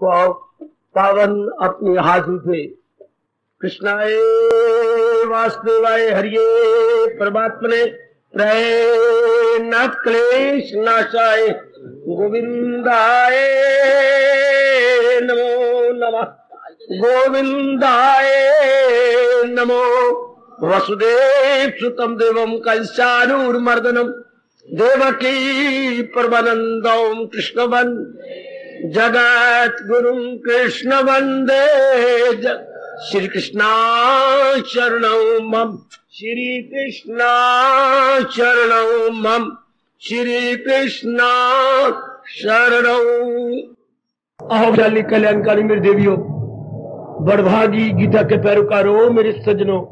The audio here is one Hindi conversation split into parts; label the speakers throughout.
Speaker 1: को पावन अपनी हाथों से कृष्णाय वासुदेवाय हरिये परमात्मने नाथ क्लेश नाशाय गोविंदाय नमो नमः गोविंदाय नमो वसुदेव सुतम देवम कंसानूर्मर्दनम देवकी परमानंदम कृष्णवन जगत गुरु कृष्ण वंदे श्री कृष्णा शरणं मम श्री कृष्णा शरणं मम श्री कृष्णा शरणं। अहोजाली कल्याणकारी मेरी देवियों, बड़भागी गीता के पैरोकारों, मेरे सज्जनों,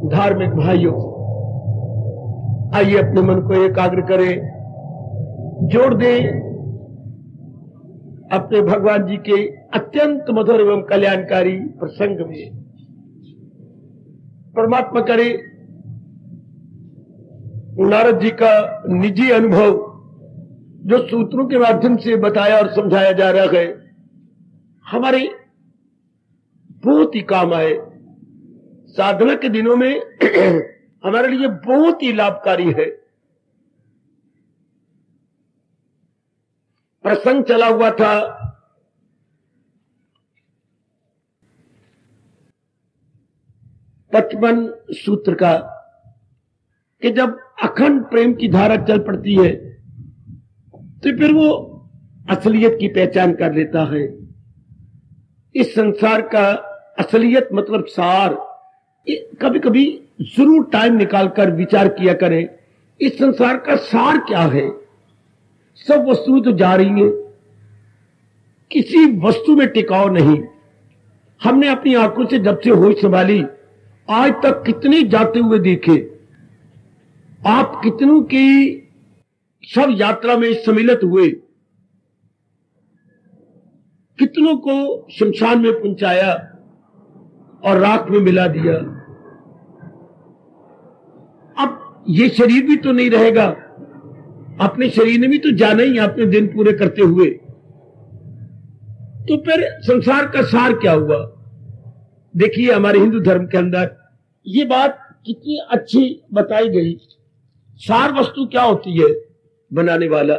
Speaker 1: धार्मिक भाइयों, आइए अपने मन को एकाग्र करें, जोड़ दें अपने भगवान जी के अत्यंत मधुर एवं कल्याणकारी प्रसंग में। परमात्मा करे नारद जी का निजी अनुभव जो सूत्रों के माध्यम से बताया और समझाया जा रहा है, हमारे बहुत ही काम आए। साधना के दिनों में हमारे लिए बहुत ही लाभकारी है। प्रसंग चला हुआ था 55 सूत्र का कि जब अखंड प्रेम की धारा चल पड़ती है तो फिर वो असलियत की पहचान कर लेता है। इस संसार का असलियत मतलब सार, कभी कभी जरूर टाइम निकालकर विचार किया करें, इस संसार का सार क्या है। सब वस्तुएं तो जा रही हैं, किसी वस्तु में टिकाव नहीं। हमने अपनी आंखों से जब से होश संभाली आज तक कितने जाते हुए देखे। आप कितनों की सब यात्रा में सम्मिलित हुए, कितनों को शमशान में पहुंचाया और राख में मिला दिया। अब ये शरीर भी तो नहीं रहेगा, अपने शरीर ने भी तो जाना ही अपने दिन पूरे करते हुए। तो फिर संसार का सार क्या हुआ। देखिए हमारे हिंदू धर्म के अंदर ये बात कितनी अच्छी बताई गई। सार वस्तु क्या होती है, बनाने वाला।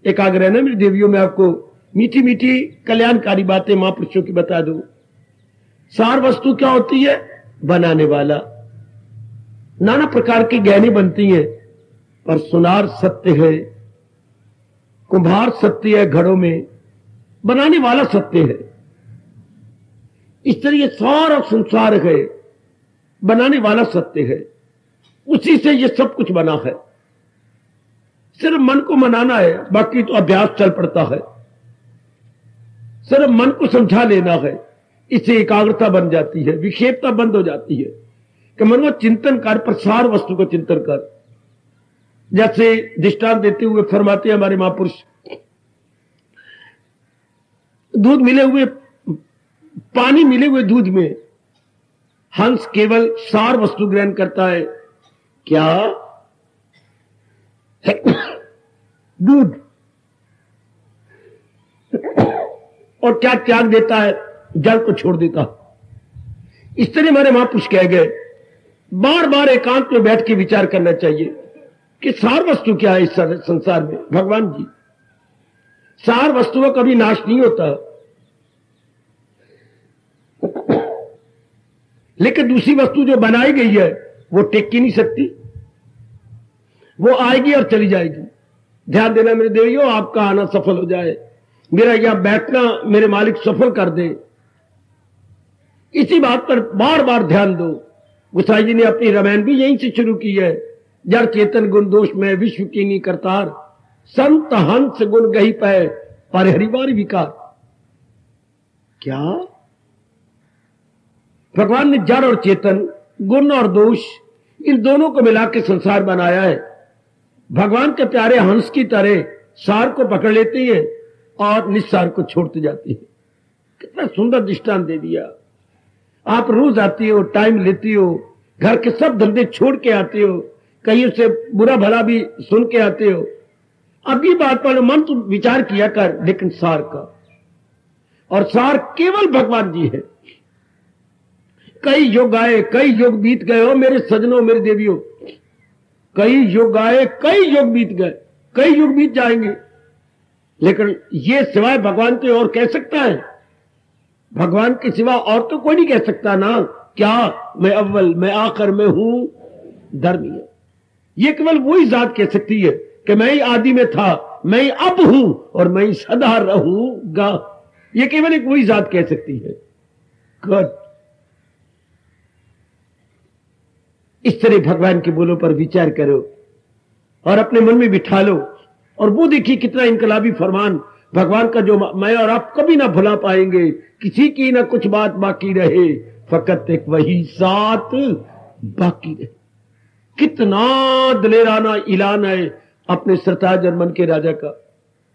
Speaker 1: एकाग्र है ना मेरी देवियों, में आपको मीठी मीठी कल्याणकारी बातें महापुरुषों की बता दूं। सार वस्तु क्या होती है, बनाने वाला। नाना प्रकार की गहने बनती हैं, पर सुनार सत्य है, कुम्हार सत्य है, घड़ों में बनाने वाला सत्य है। इस तरह ये सारा संसार है, बनाने वाला सत्य है, उसी से ये सब कुछ बना है। सिर्फ मन को मनाना है, बाकी तो अभ्यास चल पड़ता है। सिर्फ मन को समझा लेना है, इससे एकाग्रता बन जाती है, विक्षेपता बंद हो जाती है कि मन को चिंतन कर, प्रसार वस्तु को चिंतन कर। जैसे दृष्टांत देते हुए फरमाते हमारे महापुरुष, दूध मिले हुए, पानी मिले हुए दूध में हंस केवल सार वस्तु ग्रहण करता है। क्या दूध, और क्या त्याग देता है, जल को छोड़ देता। इस तरह हमारे महापुरुष कह गए, बार बार एकांत में बैठ के विचार करना चाहिए कि सार वस्तु क्या है इस संसार में। भगवान जी, सार वस्तु का कभी नाश नहीं होता, लेकिन दूसरी वस्तु जो बनाई गई है वो टिक ही नहीं सकती, वो आएगी और चली जाएगी। ध्यान देना मेरे देवियों, आपका आना सफल हो जाए, मेरा यहां बैठना मेरे मालिक सफल कर दे, इसी बात पर बार बार ध्यान दो। गोसाई जी ने अपनी रामायण भी यहीं से शुरू की है। जड़ चेतन गुण दोष में विश्व कीनी करतार, संत हंस गुण गही पै पर हरिवारी विकार। क्या भगवान ने जड़ और चेतन, गुण और दोष, इन दोनों को मिला के संसार बनाया है। भगवान के प्यारे हंस की तरह सार को पकड़ लेते हैं और निस्सार को छोड़ते जाते हैं। कितना सुंदर दृष्टांत दे दिया। आप रोज आती हो, टाइम लेती हो, घर के सब धंधे छोड़ के आते हो, कहीं से बुरा भला भी सुन के आते हो। अब ये बात पर मन तो विचार किया कर, लेकिन सार का और सार केवल भगवान जी है। कई युग आए, कई युग बीत गए हो मेरे सजनों, मेरे देवियों, कई युग आए, कई युग बीत गए, कई युग बीत जाएंगे, लेकिन ये सिवाय भगवान के और कह सकता है? भगवान के सिवा और तो कोई नहीं कह सकता ना। क्या मैं अव्वल, मैं आखिर, मैं हूं धर्मी है। ये केवल वही जात कह सकती है कि मैं ही आदि में था, मैं ही अब हूं और मैं ही सदा रहूंगा। ये केवल एक वही जात कह सकती है। गुड। इस तरह भगवान के बोलों पर विचार करो और अपने मन में बिठा लो, और वो देखिए कितना इनकलाबी फरमान भगवान का, जो मैं और आप कभी ना भुला पाएंगे। किसी की ना कुछ बात बाकी रहे, फकत एक वही साथ बाकी रहे। कितना दिलेराना ऐलान है अपने सरताज और मन के राजा का,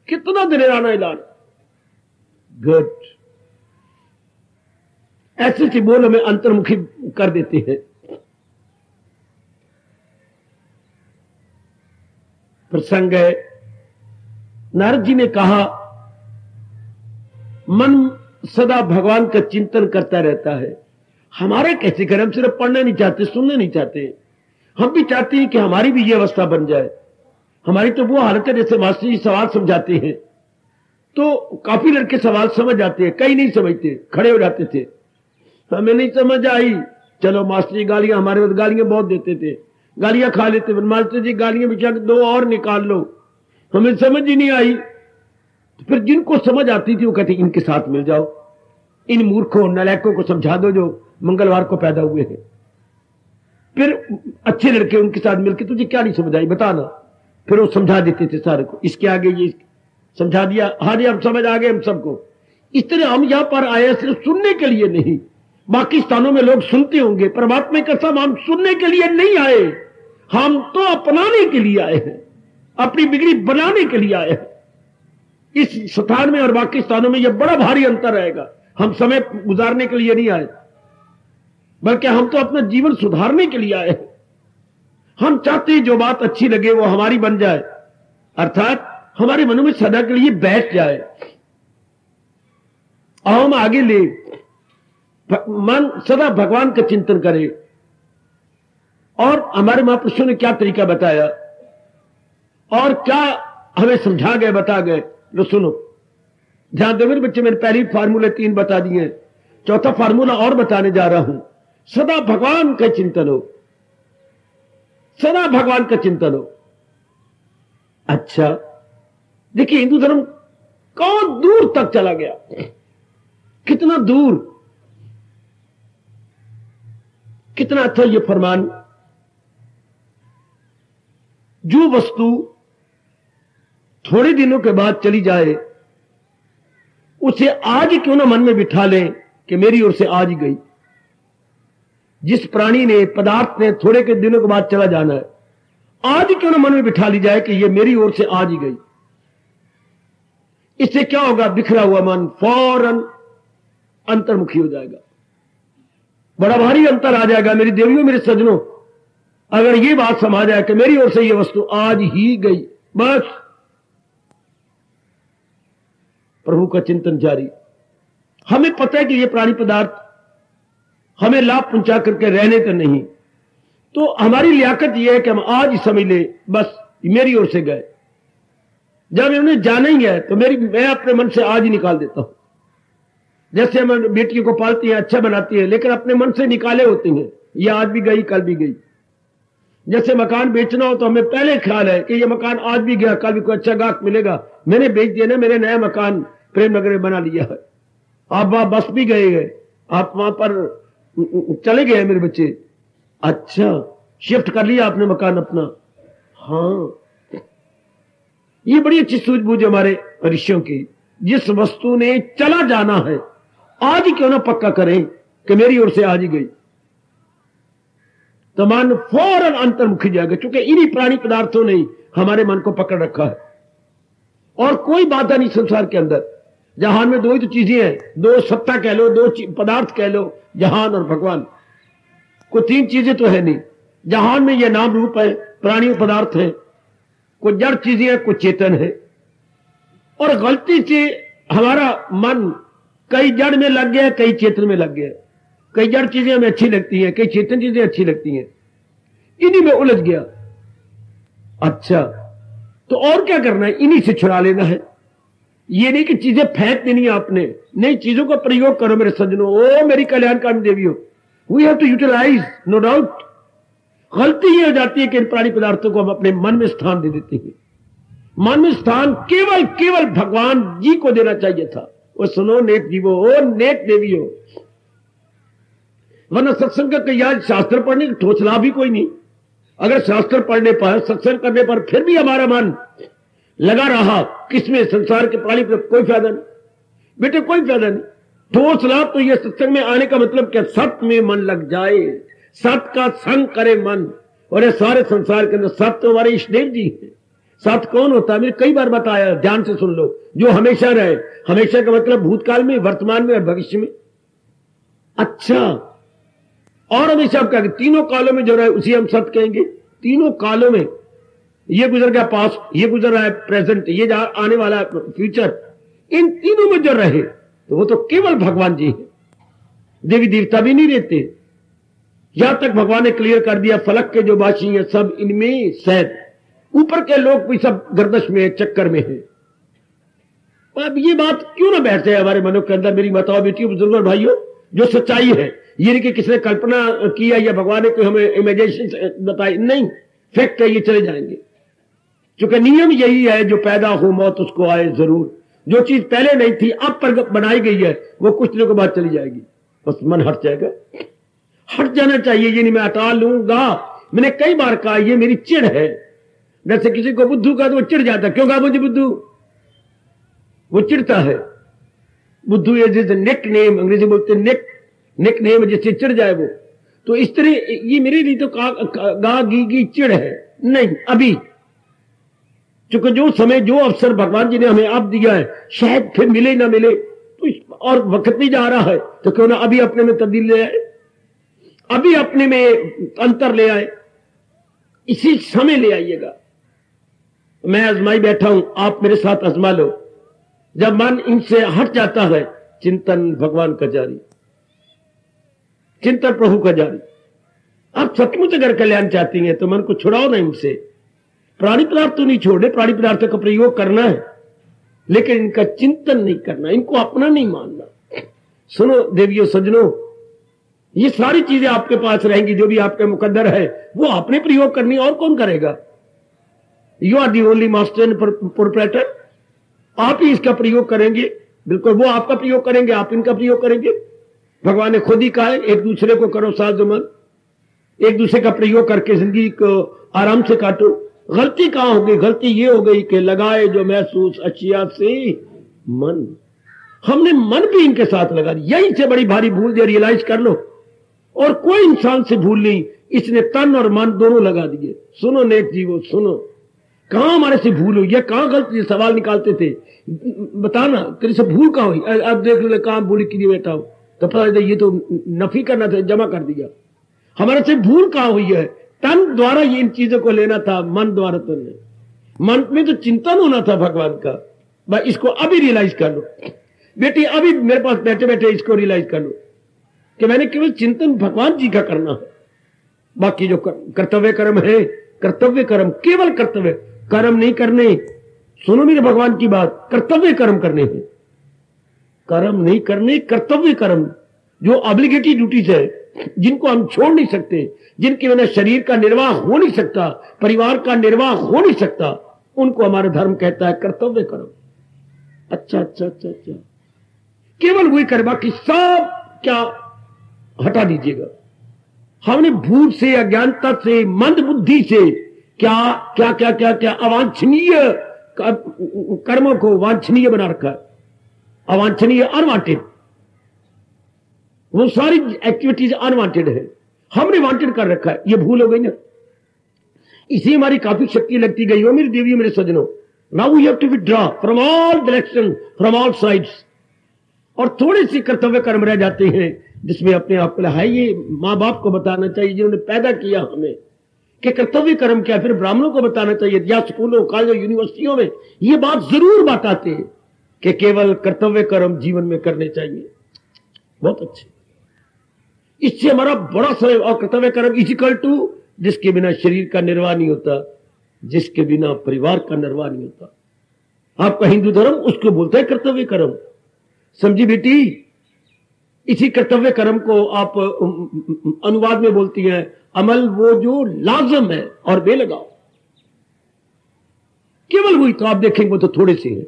Speaker 1: कितना दिलेराना ऐलान। गुड। ऐसे से बोल हमें अंतर्मुखी कर देते हैं। प्रसंग है, नारद जी ने कहा मन सदा भगवान का चिंतन करता रहता है। हमारे कैसे करें? हम सिर्फ पढ़ना नहीं चाहते, सुनना नहीं चाहते। हम भी चाहते हैं कि हमारी भी ये अवस्था बन जाए। हमारी तो वो हालत है जैसे मास्टर जी सवाल समझाते हैं तो काफी लड़के सवाल समझ जाते हैं, कई नहीं समझते, खड़े हो जाते थे। हमें नहीं समझ आई, चलो मास्टर जी गालियां, हमारे वक्त गालियां बहुत देते थे, गालियां खा लेते। मास्टर जी गालियां बिछा के दो और निकाल लो, हमें समझ ही नहीं आई। तो फिर जिनको समझ आती थी वो कहते इनके साथ मिल जाओ, इन मूर्खों नालायकों को समझा दो जो मंगलवार को पैदा हुए हैं। फिर अच्छे लड़के उनके साथ मिलकर तुझे क्या नहीं समझ आई बताना, फिर वो समझा देते थे सारे को। इसके आगे ये समझा दिया, हाँ जी हम समझ आ गए हम सबको। इस तरह हम यहां पर आए सिर्फ सुनने के लिए नहीं। बाकी स्थानों में लोग सुनते होंगे, परमात्मा की कसम हम सुनने के लिए नहीं आए, हम तो अपनाने के लिए आए हैं, अपनी बिगड़ी बनाने के लिए आए हैं। इस स्थान में और बाकी स्थानों में यह बड़ा भारी अंतर रहेगा। हम समय गुजारने के लिए नहीं आए, बल्कि हम तो अपना जीवन सुधारने के लिए आए हैं। हम चाहते हैं जो बात अच्छी लगे वो हमारी बन जाए, अर्थात हमारे मनों में सदा के लिए बैठ जाए और हम आगे ले। मन सदा भगवान का चिंतन करे। और हमारे महापुरुषों ने क्या तरीका बताया और क्या हमें समझा गए, बता गए, लो सुनो, ध्यान दो मेरे बच्चे। मैंने पहली फार्मूले 3 बता दिए, चौथा फार्मूला और बताने जा रहा हूं। सदा भगवान का चिंतन हो, सदा भगवान का चिंतन हो। अच्छा देखिए हिंदू धर्म कौन दूर तक चला गया, कितना दूर, कितना अच्छा ये फरमान। जो वस्तु थोड़े दिनों के बाद चली जाए उसे आज क्यों ना मन में बिठा लें कि मेरी ओर से आज ही गई। जिस प्राणी ने, पदार्थ ने थोड़े के दिनों के बाद चला जाना है, आज क्यों ना मन में बिठा ली जाए कि ये मेरी ओर से आज ही गई। इससे क्या होगा? बिखरा हुआ मन फौरन अंतर्मुखी हो जाएगा, बड़ा भारी अंतर आ जाएगा। मेरी देवियों, मेरे सजनों, अगर ये बात समझ जाए कि मेरी ओर से ये वस्तु आज ही गई, बस प्रभु का चिंतन जारी। हमें पता है कि ये प्राणी पदार्थ हमें लाभ पहुंचा करके रहने तो नहीं, तो हमारी लियाकत यह है कि हम आज ही समझ ले बस मेरी ओर से गए। जब इन्होंने जाना ही है तो मैं अपने मन से आज ही निकाल देता हूं। जैसे हम बेटियों को पालती हैं, अच्छा बनाती है, लेकिन अपने मन से निकाले होती हैं, ये आज भी गई कल भी गई। जैसे मकान बेचना हो तो हमें पहले ख्याल है कि ये मकान आज भी गया कल भी कोई अच्छा गाहक मिलेगा, मैंने बेच दिया ना, मैंने नया मकान प्रेम नगर में बना लिया है। आप वहां बस भी गए, आप वहां पर चले गए मेरे बच्चे, अच्छा शिफ्ट कर लिया आपने मकान अपना। हाँ ये बड़ी अच्छी सूझबूझ हमारे ऋषियों की। जिस वस्तु ने चला जाना है आज ही क्यों ना पक्का करें कि मेरी ओर से आज ही गई, तो मन फौरन अंतर्मुखी जाएगा, क्योंकि इन्हीं प्राणी पदार्थों ने हमारे मन को पकड़ रखा है। और कोई बाधा नहीं संसार के अंदर। जहान में दो ही तो चीजें हैं, दो सत्ता कह लो, दो पदार्थ कह लो, जहान और भगवान। कोई 3 चीजें तो है नहीं। जहान में ये नाम रूप है, प्राणी पदार्थ है, कोई जड़ चीजें हैं, कोई चेतन है। और गलती से हमारा मन कई जड़ में लग गया, कई चेतन में लग गया। कई जड़ चीजें हमें अच्छी लगती हैं, कई चेतन चीजें अच्छी लगती हैं, इन्हीं में उलझ गया। अच्छा, तो और क्या करना है? इन्हीं से छुड़ा लेना है। ये नहीं कि चीजें फेंक देनी है आपने, नहीं, चीजों का प्रयोग करो मेरे सज्जनों। ओ मेरी कल्याणकारी देवियों, we have to utilise, no doubt. गलती ये हो जाती है कि इन प्राणी पदार्थों को हम अपने मन में स्थान दे देते हैं। मन में स्थान केवल केवल भगवान जी को देना चाहिए था। वो सुनो नेक जीवो, ओ नेक देवियों, वरना सत्संग का याद शास्त्र पढ़ने का ठोस लाभ भी कोई नहीं। अगर शास्त्र पढ़ने पर, सत्संग करने पर फिर भी हमारा मन लगा रहा किसमें, संसार के प्राणी पर, कोई फायदा नहीं बेटे, कोई फायदा नहीं। ठोस लाभ तो यह सत्संग में आने का मतलब क्या? सत्य में मन लग जाए, सत्य का संग करे मन। और ये सारे संसार के अंदर सत्य तो हमारे इष्टदेव जी है। सत्य कौन होता है? मैंने कई बार बताया, ध्यान से सुन लो। जो हमेशा रहे, हमेशा का मतलब भूतकाल में, वर्तमान में और भविष्य में। अच्छा, और हमेशा क्या, तीनों कालों में जो रहे उसी हम सत्य कहेंगे। तीनों कालों में, ये गुजर गया पास्ट, ये गुजर रहा है प्रेजेंट, ये आने वाला है फ्यूचर, इन तीनों में जो रहे तो वो तो केवल भगवान जी है। देवी देवता भी नहीं रहते। यहां तक भगवान ने क्लियर कर दिया, फलक के जो वासी हैं सब इनमें सैद, ऊपर के लोग भी सब गर्दश में है, चक्कर में है। अब ये बात क्यों ना बैठ जाए हमारे मनों के अंदर? मेरी माताओं, बेटियों, बुजुर्गों, भाइयों, जो सच्चाई है, ये नहीं कि किसने कल्पना किया या भगवान ने कोई हमें इमेजिनेशन बताई, नहीं, फैक्ट है, ये चले जाएंगे। क्योंकि नियम यही है, जो पैदा हो मौत उसको आए जरूर। जो चीज पहले नहीं थी अब पर बनाई गई है, वो कुछ दिनों के बाद चली जाएगी। बस मन हट जाएगा, हट जाना चाहिए। ये नहीं मैं हटा लूंगा। मैंने कई बार कहा ये मेरी चिढ़ है। जैसे किसी को बुद्धू का तो वो चिढ़ जाता, क्यों कहा मुझे बुद्धू? वो चिढ़ता है। बुद्धू इज नेक नेम, अंग्रेजी बोलते नेक नेम, जिससे चिढ़ जाए वो। तो इस तरह ये मेरे लिए तो गा गी चिढ़ है नहीं। अभी चूंकि जो समय, जो अवसर भगवान जी ने हमें अब दिया है, शायद फिर मिले ना मिले, तो और वक्त भी जा रहा है, तो क्यों ना अभी अपने में तब्दील ले आए, अभी अपने में अंतर ले आए, इसी समय ले आइएगा। मैं आजमाई बैठा हूं, आप मेरे साथ आजमा लो। जब मन इनसे हट जाता है, चिंतन भगवान का जारी, चिंतन प्रभु का जारी। आप सचमुच अगर कल्याण चाहती हैं तो मन को छुड़ाओ ना इनसे। प्राणी पदार्थ तो नहीं छोड़े, प्राणी पदार्थों का प्रयोग करना है, लेकिन इनका चिंतन नहीं करना, इनको अपना नहीं मानना। सुनो देवियों, सज्जनों, ये सारी चीजें आपके पास रहेंगी, जो भी आपके मुकद्दर है वो आपने प्रयोग करनी, और कौन करेगा? You are the only master and proprietor. आप ही इसका प्रयोग करेंगे, बिल्कुल वो आपका प्रयोग करेंगे, आप इनका प्रयोग करेंगे। भगवान ने खुद ही कहा है, एक दूसरे को करो साजमन, एक दूसरे का प्रयोग करके जिंदगी को आराम से काटो। गलती कहां हो गई? गलती ये हो गई कि लगाए जो महसूस अशिया से मन, हमने मन भी इनके साथ लगा दिया। यही से बड़ी भारी भूल जो रियलाइज कर लो। और कोई इंसान से भूल नहीं, इसने तन और मन दोनों लगा दिए। सुनो नेक जीवो, सुनो, कहां हमारे से भूल हुई, कहां गलती? सवाल निकालते थे, बताना तेरे से भूल कहां हुई? अब देख लो कहां भूल की बैठा हो, तो पता ये तो नफी करना था, जमा कर दिया। हमारे से भूल कहां हुई है? तन द्वारा ये इन चीजों को लेना था, मन द्वारा तो नहीं। मन में तो चिंतन होना था भगवान का। भाई इसको अभी रियलाइज कर लो बेटी, अभी मेरे पास बैठे बैठे इसको रियलाइज कर लो कि मैंने केवल चिंतन भगवान जी का करना है। बाकी जो कर्तव्य कर्म है, कर्तव्य कर्म, केवल कर्तव्य कर्म नहीं करने। सुनो मेरे भगवान की बात, कर्तव्य कर्म करने हैं, कर्म नहीं करने, कर्तव्य कर्म, जो ऑब्लिगेटरी ड्यूटीज है, जिनको हम छोड़ नहीं सकते, जिनके बिना शरीर का निर्वाह हो नहीं सकता, परिवार का निर्वाह हो नहीं सकता, उनको हमारा धर्म कहता है कर्तव्य कर्म। अच्छा अच्छा अच्छा अच्छा, केवल वही कर, बाकी सब क्या हटा दीजिएगा। हमने भूल से, अज्ञानता से, मंद बुद्धि से क्या क्या क्या क्या क्या अवांछनीय कर्मों को वांछनीय बना रखा है। अवांछनीय, अनवांटेड, वो सारी एक्टिविटीज अनवांटेड है, हमने वांटेड कर रखा है। ये भूल हो गई ना, इसी हमारी काफी शक्ति लगती गई हो मेरी देवी, मेरे सज्जनों। Now we have to withdraw from all direction, from all sides. और थोड़े से कर्तव्य कर्म रह जाते हैं जिसमें अपने आप को है, ये माँ बाप को बताना चाहिए जिन्होंने पैदा किया हमें कि कर्तव्य कर्म क्या, फिर ब्राह्मणों को बताना चाहिए, या स्कूलों, कॉलेजों, यूनिवर्सिटियों में ये बात जरूर बताते हैं कि केवल कर्तव्य कर्म जीवन में करने चाहिए। बहुत अच्छे, इससे हमारा बड़ा समय। और कर्तव्य कर्म इजिकल टू जिसके बिना शरीर का निर्वाह नहीं होता, जिसके बिना परिवार का निर्वाह नहीं होता। आपका हिंदू धर्म उसको बोलता है कर्तव्य कर्म। समझी बेटी, इसी कर्तव्य कर्म को आप अनुवाद में बोलती हैं अमल वो जो लाजम है और बेलगाव। केवल वही तो आप देखेंगे वो तो थोड़े से हैं,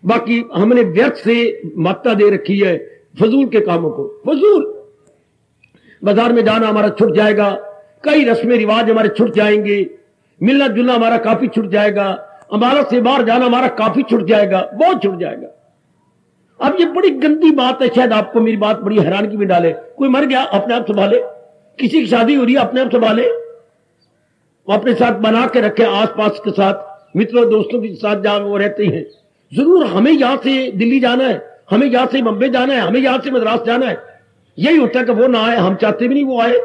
Speaker 1: बाकी हमने व्यर्थ से मात्रा दे रखी है फजूल के कामों को। फजूल बाजार में जाना हमारा छूट जाएगा, कई रस्में रिवाज हमारे छूट जाएंगे, मिलना जुलना हमारा काफी छूट जाएगा, अमारत से बाहर जाना हमारा काफी छूट जाएगा, बहुत छूट जाएगा। अब ये बड़ी गंदी बात है, शायद आपको मेरी बात बड़ी हैरानगी में डाले। कोई मर गया अपने आप संभाले, किसी की शादी हो रही है अपने आप संभाले, अपने साथ बना के रखे, आसपास के साथ मित्रों दोस्तों के साथ जहां वो रहते हैं। जरूर हमें यहां से दिल्ली जाना है, हमें यहां से बम्बई जाना है, हमें यहां से मद्रास जाना है, यही होता है कि वो ना आए, हम चाहते भी नहीं वो आए।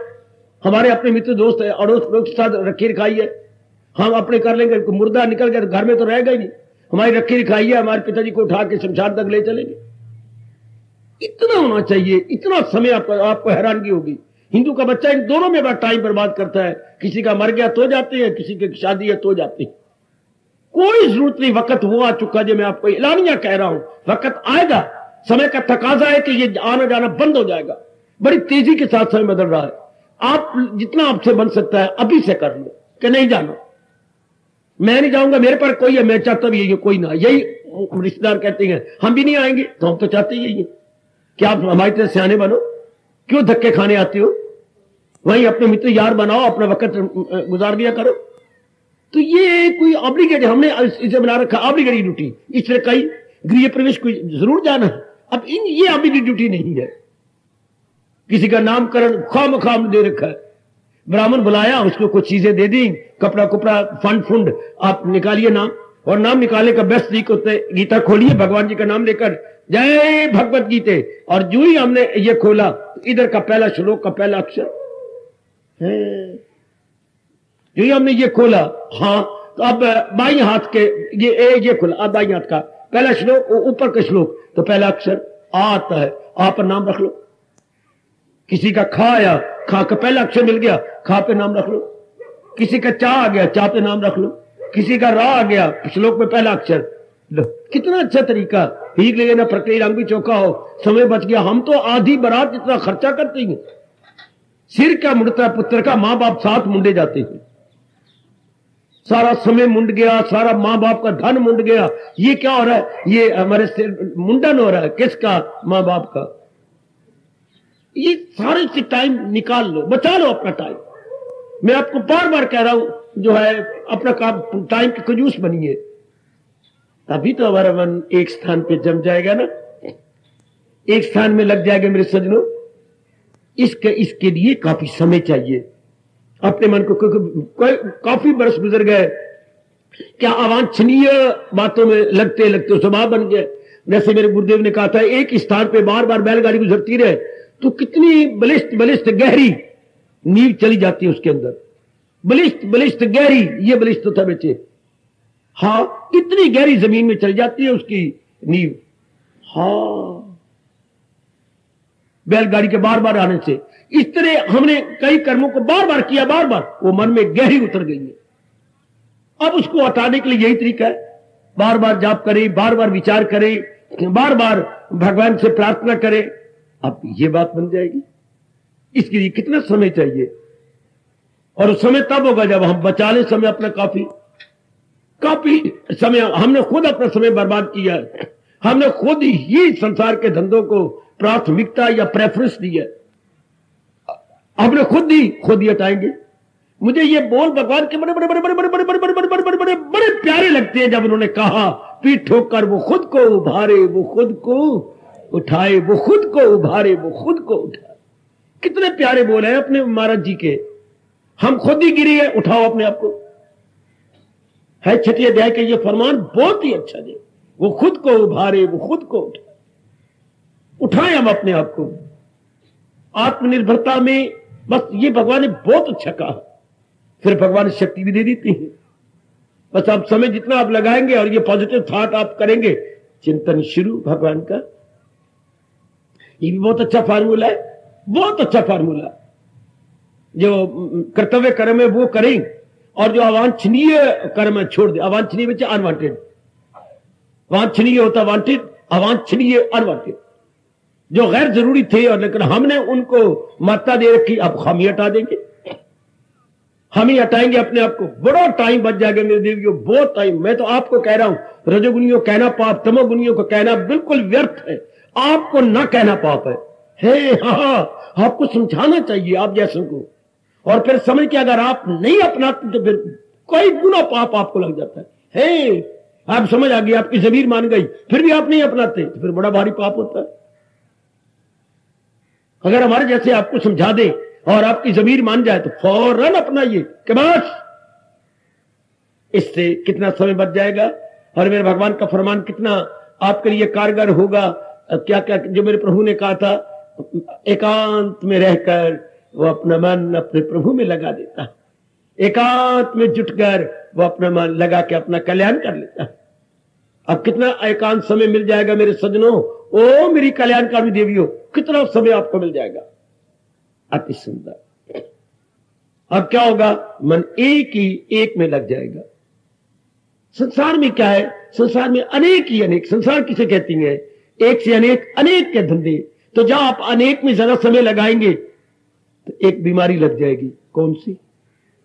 Speaker 1: हमारे अपने मित्र दोस्त है, अड़ोस पड़ोस के साथ रखी रखाई है, हम अपने कर लेंगे, मुर्दा निकल गया तो घर में तो रहेगा ही नहीं, हमारी रखी रखाई है, हमारे पिताजी को उठा के शमशान तक ले चलेंगे। इतना होना चाहिए, इतना समय आपको हैरानगी होगी। हिंदू का बच्चा इन दोनों में बड़ा टाइम बर्बाद करता है, किसी का मर गया तो जाते हैं, किसी की शादी है तो जाते हैं। कोई जरूरत नहीं, वक्त वो आ चुका जो मैं आपको एलानिया कह रहा हूं, वक्त आएगा, समय का तकाजा है कि ये आना जाना बंद हो जाएगा। बड़ी तेजी के साथ समय बदल रहा है, आप जितना आपसे बन सकता है अभी से कर लो कि नहीं जाना, मैं नहीं जाऊंगा, मेरे पर कोई है, मैं चाहता भी यही कोई ना। यही रिश्तेदार कहते हैं हम भी नहीं आएंगे, तो हम तो चाहते ही हैं कि आप हमारी तरह सियाने बनो, क्यों धक्के खाने आते हो, वहीं अपने मित्र यार बनाओ, अपना वक्त गुजार दिया करो। तो ये कोई ऑब्लिगेट, हमने इसे बना रखा ऑब्लिगेटरी ड्यूटी, इस तरह कई गृह प्रवेश को जरूर जाना है। अब ये ऑब्लिगेटरी ड्यूटी नहीं है, किसी का नामकरण खाम दे रखा है, ब्राह्मण बुलाया, उसको कुछ चीजें दे दी, कपड़ा कुपड़ा फंड आप निकालिए नाम, और नाम निकालने का बेस्ट तरीका होता है गीता खोलिए, भगवान जी का नाम लेकर जय भगवत गीते, और जो ही हमने ये खोला इधर का पहला श्लोक का पहला अक्षर है, जो ही हमने ये खोला, हाँ तो अब बाई हाथ के ये खोला, अब बाई हाथ का पहला श्लोक, ऊपर का श्लोक तो पहला अक्षर आ आता है, आ पर नाम रख लो। किसी का खा आया, खा का पहला अक्षर मिल गया, खा पे नाम रख लो। किसी का चा आ गया, चा पे नाम रख लो। किसी का रा आ गया, श्लोक में पहला अक्षर लो। कितना अच्छा तरीका, ठीक लगे ना, प्रक्रिया रंग भी चौका हो, समय बच गया। हम तो आधी बारात इतना खर्चा करते हैं, सिर का मुंडता पुत्र का, मां बाप साथ मुंडे जाते हैं, सारा समय मुंड गया, सारा मां बाप का धन मुंड गया। ये क्या हो रहा है, ये हमारे सिर मुंडन हो रहा है, किसका, मां बाप का। ये सारे से टाइम निकाल लो, बचा लो अपना टाइम। मैं आपको बार बार कह रहा हूं, जो है अपना काम टाइम के कंजूस बनिए, तभी तो हमारा मन एक स्थान पे जम जाएगा ना, एक स्थान में लग जाएगा मेरे सजनों। इसके लिए काफी समय चाहिए अपने मन को, काफी बरस गुजर गए, क्या अवांछनीय बातों में लगते लगते स्वभाव बन गए। जैसे मेरे गुरुदेव ने कहा था, एक स्थान पे बार बार बैलगाड़ी गुजरती रहे तो कितनी बलिष्ठ गहरी नींव चली जाती है उसके अंदर, बलिष्ठ गहरी, ये बलिष्ठ तो था बच्चे, हाँ इतनी गहरी जमीन में चली जाती है उसकी नींव। हाँ, बैलगाड़ी के बार बार आने से। इस तरह हमने कई कर्मों को बार बार किया, बार बार वो मन में गहरी उतर गई है। अब उसको हटाने के लिए यही तरीका है, बार बार जाप करें, बार बार विचार करें, बार बार भगवान से प्रार्थना करें, अब ये बात बन जाएगी। इसके लिए कितना समय चाहिए, और समय तब होगा जब हम बचा लें समय अपना। काफी समय हमने खुद अपना समय बर्बाद किया है, हमने खुद ही संसार के धंधों को प्राथमिकता या प्रेफरेंस दी है, हमने खुद ही हटाएंगे। मुझे ये बोल भगवान के बड़े बड़े बड़े बड़े बड़े बड़े बड़े बड़े बड़े बड़े बड़े बड़े बड़े प्यारे लगते हैं, जब उन्होंने कहा पीठ ठोकर वो खुद को उभारे, वो खुद को उठाए, वो खुद को उभारे, वो खुद को उठाए। कितने प्यारे बोल हैं अपने महाराज जी के। हम खुद ही गिरे हैं, उठाओ अपने आप को। है 6 अध्याय के ये फरमान बहुत ही अच्छा है, वो खुद को उभारे, वो खुद को उठाए हम अपने आप को। आत्मनिर्भरता में बस ये भगवान ने बहुत अच्छा कहा, फिर भगवान शक्ति भी दे देती है। बस आप समय जितना आप लगाएंगे और ये पॉजिटिव थॉट आप करेंगे, चिंतन शुरू भगवान का। ये भी बहुत अच्छा फार्मूला है, बहुत अच्छा फार्मूला। जो कर्तव्य कर्म है वो करें और जो अवांछनीय कर्म है छोड़ दे। अवांछनीय बच्चे अनवांटेड, वांछनीय होता वांटेड, अवांछनीय अनवांटेड। जो गैर जरूरी थे और लेकिन हमने उनको मात्रा दे रखी, अब हम ही हटा देंगे, हम ही हटाएंगे अपने आप को। बड़ा टाइम बच जाएगा मेरे देवियों, बहुत टाइम। मैं तो आपको कह रहा हूं रजोगुणियों कहना पाप, तमोगुणियों को कहना बिल्कुल व्यर्थ है। आपको ना कहना पाप है हाँ, आपको समझाना चाहिए आप जैसों को। और फिर समझ के अगर आप नहीं अपनाते तो फिर कोई गुना पाप आपको लग जाता है। आप समझ आ गई, आपकी जमीर मान गई, फिर भी आप नहीं अपनाते तो फिर बड़ा भारी पाप होता है। अगर हमारे जैसे आपको समझा दे और आपकी जमीर मान जाए तो फौरन अपनाइए कि बस इससे कितना समय बच जाएगा और मेरे भगवान का फरमान कितना आपके लिए कारगर होगा। क्या क्या जो मेरे प्रभु ने कहा था, एकांत में रहकर वो अपना मन अपने प्रभु में लगा देता, एकांत में जुटकर वो अपना मन लगा के अपना कल्याण कर लेता। अब कितना एकांत समय मिल जाएगा मेरे सज्जनों, ओ मेरी कल्याणकारी देवियों, कितना समय आपको मिल जाएगा, अति सुंदर। अब क्या होगा, मन एक में लग जाएगा। संसार में क्या है, संसार में अनेक ही अनेक, संसार किसे कहती है, एक से अनेक, अनेक के धंधे। तो जहां आप अनेक में ज्यादा समय लगाएंगे तो एक बीमारी लग जाएगी। कौन सी?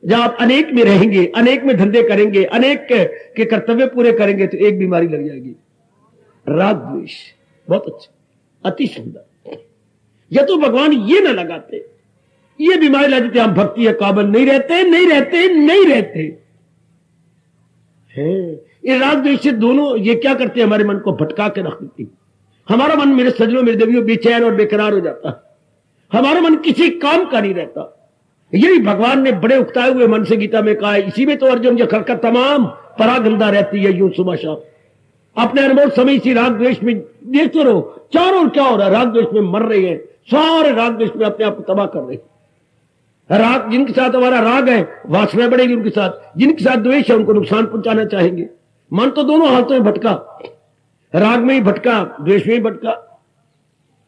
Speaker 1: जहां आप अनेक में रहेंगे, अनेक में धंधे करेंगे, अनेक के कर्तव्य पूरे करेंगे तो एक बीमारी लग जाएगी, राग द्वेष। बहुत अच्छा, अति सुंदर। या तो भगवान ये ना लगाते, ये बीमारी लग जाती, हम भक्ति या काबल नहीं रहते, नहीं रहते, नहीं रहते हैं। ये राग द्वेष से दोनों ये क्या करते हैं, हमारे मन को भटका के रख देती। हमारा मन मेरे सज्जनों मेरे देवियों बेचैन और बेकरार हो जाता है। हमारा मन किसी काम का नहीं रहता। यही भगवान ने बड़े उकताए हुए मन से गीता में कहा है। इसी में तो अर्जुन जो खर का तमाम परागंदा रहती है यूं सुबह शाम। अपने अनुभव समय इसी राग द्वेष में देखते रहो, चारों क्या हो रहा है, राग द्वेष में मर रहे हैं, सारे राग द्वेष में अपने आप को तबाह कर रहे हैं। राग जिनके साथ हमारा राग है वासना बढ़ेगी उनके साथ, जिनके साथ द्वेष है उनको नुकसान पहुंचाना चाहेंगे। मन तो दोनों हाथों में भटका, राग में ही भटका, द्वेष में ही भटका।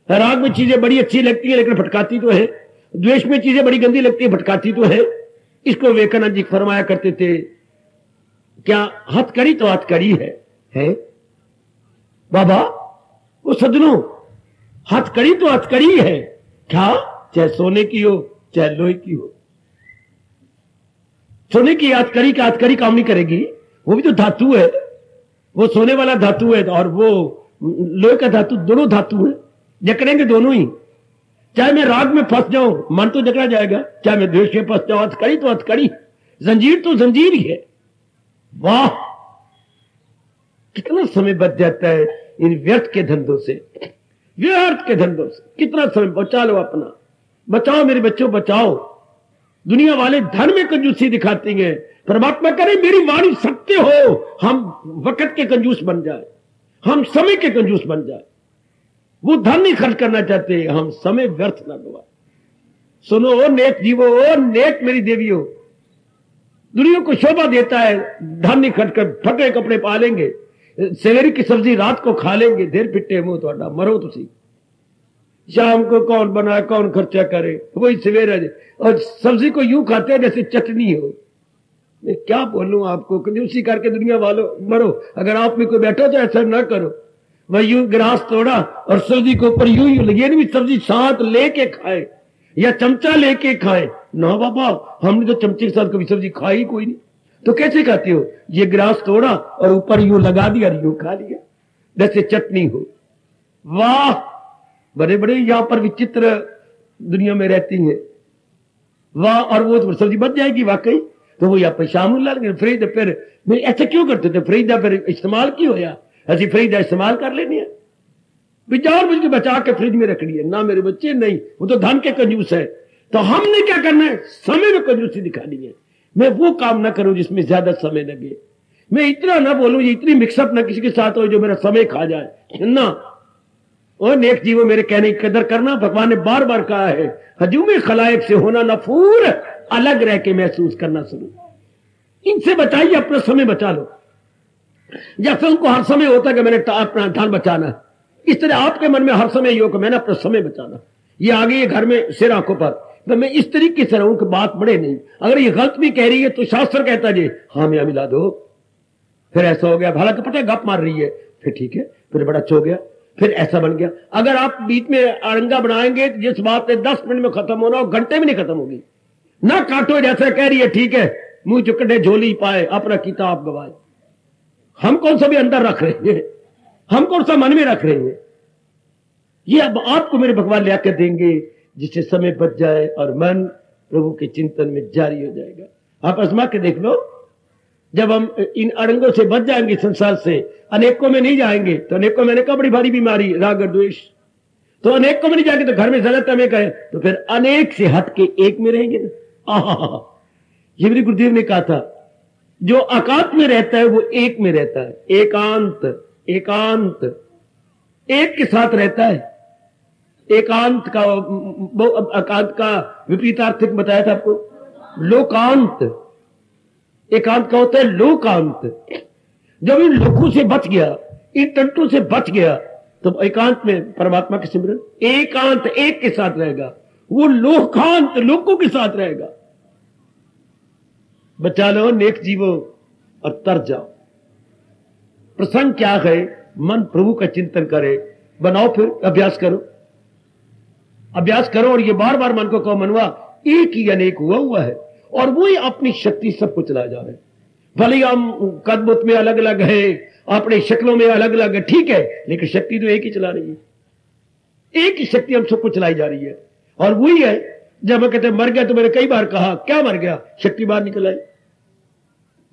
Speaker 1: राग में चीजें बड़ी अच्छी लगती है लेकिन भटकाती तो है, द्वेष में चीजें बड़ी गंदी लगती है भटकाती तो है। इसको विवेकानंद जी फरमाया करते थे, क्या हथकड़ी तो हथकड़ी है बाबा, वो सज्जनों हथकड़ी तो हथकड़ी है, क्या चाहे सोने की हो चाहे लोहे की हो। सोने की हथकड़ी का हथकड़ी काम नहीं करेगी, वो भी तो धातु है, वो सोने वाला धातु है और वो लोहे का धातु, दोनों धातु है, जकड़ेंगे दोनों ही। चाहे मैं राग में फंस जाऊं मन तो जकड़ा जाएगा, चाहे मैं द्वेष में फंस जाऊं हथकड़ी तो हथकड़ी, जंजीर तो जंजीर ही है। वाह, कितना समय बच जाता है इन व्यर्थ के धंधों से, व्यर्थ के धंधों से। कितना समय बचा लो अपना, बचाओ मेरे बच्चों बचाओ। दुनिया वाले धन में कंजूसी दिखाती हैं, परमात्मा करे मेरी वाणी सत्य हो, हम वक्त के कंजूस बन जाए, हम समय के कंजूस बन जाए। वो धन नहीं खर्च करना चाहते, हम समय व्यर्थ ना गवा। सुनो ओ नेक जीवो, ओ नेक मेरी देवियों, दुनिया को शोभा देता है धन नहीं खर्च कर, फटे कपड़े पा लेंगे, सवेरे की सब्जी रात को खा लेंगे, देर पिट्टे मुंह थोड़ा मरो तुसी। शाम को कौन बनाए कौन खर्चा करे, वही सवेरे, और सब्जी को यूं खाते हैं जैसे चटनी हो। मैं क्या बोलूं आपको, कंजूसी करके दुनिया वालों मरो। अगर आप में कोई बैठा तो ऐसा ना करो, वह यूं गिलास तोड़ा और सब्जी के ऊपर यूं यूं लगी, नहीं सब्जी साथ लेके खाए या चमचा लेके खाए ना बाबा, हमने तो चमचे के साथ कभी सब्जी खाई कोई नहीं। तो कैसे खाते हो, ये गिलास तोड़ा और ऊपर यूं लगा दिया और यूं खा लिया जैसे चटनी हो। वाह, बड़े बड़े यहां पर विचित्र दुनिया में रहती हैं। वाह, और वो सब्जी बच जाएगी वाकई, तो वो यहाँ पे शाम ला लेंगे फ्रिज। फिर ऐसा क्यों करते थे, फ्रिज फिर इस्तेमाल क्यों होया, ऐसी फ्रिज इस्तेमाल कर लेनी है, विचार बुझ के बचा के फ्रिज में रखनी है ना मेरे बच्चे, नहीं, वो तो धन के कंजूस है। तो हमने क्या करना है, समय में कंजूसी दिखानी है। मैं वो काम ना करूं जिसमें ज्यादा समय लगे, मैं इतना ना बोलूं, ये इतनी मिक्सअप ना किसी के साथ हो जो मेरा समय खा जाए ना। और नेक जीवो मेरे कहने की कदर करना, भगवान ने बार बार कहा है, हजूम खलायक से होना नफूर, अलग रह के महसूस करना शुरू। इनसे बचाइए, अपना समय बचा लो। जैसे उनको हर समय होता है कि मैंने अपना धन बचाना है, इस तरह आपके मन में हर समय ये हो कि मैंने अपना समय बचाना। ये आ गई है घर में सिर आंखों पर, तो मैं इस तरीके से रहूं कि बात बढ़े नहीं। अगर ये गलत भी कह रही है तो शास्त्र कहता जी हाँ मियां मिला दो, फिर ऐसा हो गया, हालांकि पता है गप मार रही है, फिर ठीक है, फिर बड़ा अच्छा हो गया, फिर ऐसा बन गया। अगर आप बीच में अड़ंगा बनाएंगे जिस बात ने 10 मिनट में खत्म होना घंटे में नहीं खत्म होगी। ना काटो, जैसा कह रही है ठीक है, मुंह चुकड़े झोली पाए अपना किताब गवाए। हम कौन सा भी अंदर रख रहे हैं, हम कौन सा मन में रख रहे हैं। ये अब आपको मेरे भगवान ले आकर देंगे जिससे समय बच जाए और मन प्रभु के चिंतन में जारी हो जाएगा। आप आजमा के देख लो, जब हम इन अड़ंगों से बच जाएंगे, संसार से अनेकों में नहीं जाएंगे, तो अनेकों में का बड़ी भारी बीमारी राग और द्वेष, तो अनेकों में नहीं जाएंगे तो घर में जरूरत हमें कहे, तो फिर अनेक से हट के एक में रहेंगे ना। ये मेरे गुरुदेव ने कहा था, जो एकांत में रहता है वो एक में रहता है। एकांत, एकांत एक के साथ रहता है। एकांत का एकांत का विपरीतार्थिक बताया था आपको, लोकांत। एकांत का होता है लोकांत। जब इन लोगों से बच गया, इन तंटों से बच गया, तो एकांत में परमात्मा के सिमरन, एकांत एक के साथ रहेगा, वो लोकांत लोगों के साथ रहेगा। बचा लो नेक जीवो और तर जाओ। प्रसंग क्या है, मन प्रभु का चिंतन करे, बनाओ, फिर अभ्यास करो, अभ्यास करो। और ये बार बार मन को कहो, मनवा एक ही अनेक हुआ है, और वही अपनी शक्ति सबको चला जा रहे हैं। भले हम कदबुत में अलग अलग है, अपने शक्लों में अलग अलग है, ठीक है, लेकिन शक्ति तो एक ही चला रही है। एक ही शक्ति हम सबको चलाई जा रही है, और वही है। जब मैं कहते मर गया, तो मैंने कई बार कहा क्या मर गया, शक्ति बाहर निकल आई।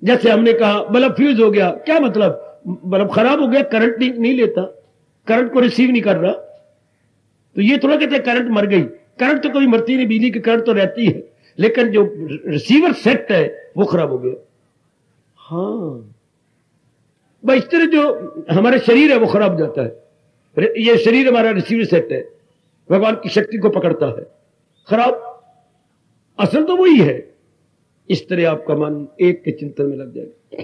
Speaker 1: जैसे हमने कहा बल्ब फ्यूज हो गया, क्या मतलब, बल्ब खराब हो गया, करंट नहीं लेता, करंट को रिसीव नहीं कर रहा। तो ये थोड़ा कहते करंट मर गई, करंट तो कभी मरती नहीं, बिजली की करंट तो रहती है, लेकिन जो रिसीवर सेट है वो खराब हो गया। हाँ भाई, इस तरह जो हमारे शरीर है वो खराब हो जाता है। ये शरीर हमारा रिसीवर सेट है, भगवान की शक्ति को पकड़ता है, खराब असल तो वही है। इस तरह आपका मन एक के चिंतन में लग जाएगा।